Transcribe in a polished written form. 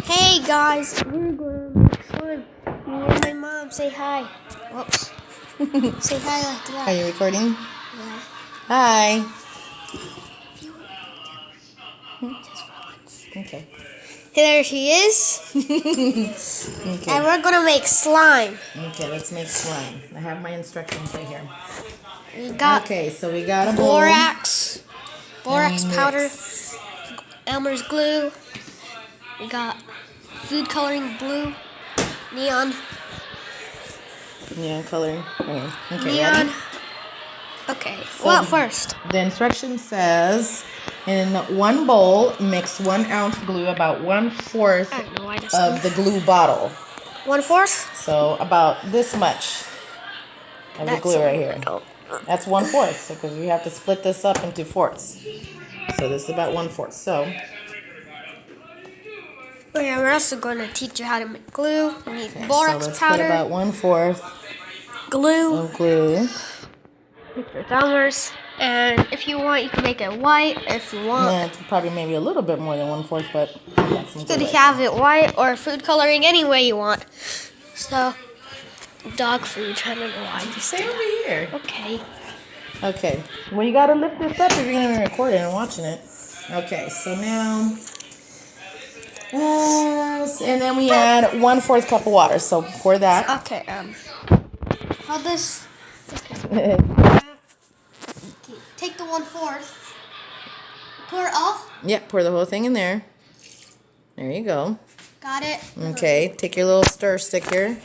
Hey guys, we're going to make slime. Me and my mom say hi. Whoops. Say hi like that. Are you recording? Yeah. Hi. Okay. There she is. Okay. And we're going to make slime. Okay, let's make slime. I have my instructions right here. We got Okay, so we got a bowl. borax And powder, mix. Elmer's glue. We got food coloring blue, neon, Coloring. Okay. neon. Ready? Okay, So what first? The instruction says, in one bowl, mix 1 ounce glue, about 1/4 I don't know why this of the glue bottle. 1/4? So about this much of the glue right here. That's 1/4, because we have to split this up into fourths. So this is about 1/4. So Yeah, we're also going to teach you how to make glue. We need so borax let's powder, put about 1/4 glue, of glue. your thumbers, and if you want, you can make it white. If you want, Yeah, it's probably maybe a little bit more than 1/4, but that's some you glue could right have it white or food coloring any way you want. So, dog food. I don't know why I just Stay did over that. here. Okay. Okay. Well, you gotta lift this up if you're gonna be recording and watching it. Okay. So now, and then we add 1/4 cup of water. So pour that. Okay. How this? Take the 1/4. Pour it all. Yep. Pour the whole thing in there. There you go. Got it. Okay. Take your little stir stick here.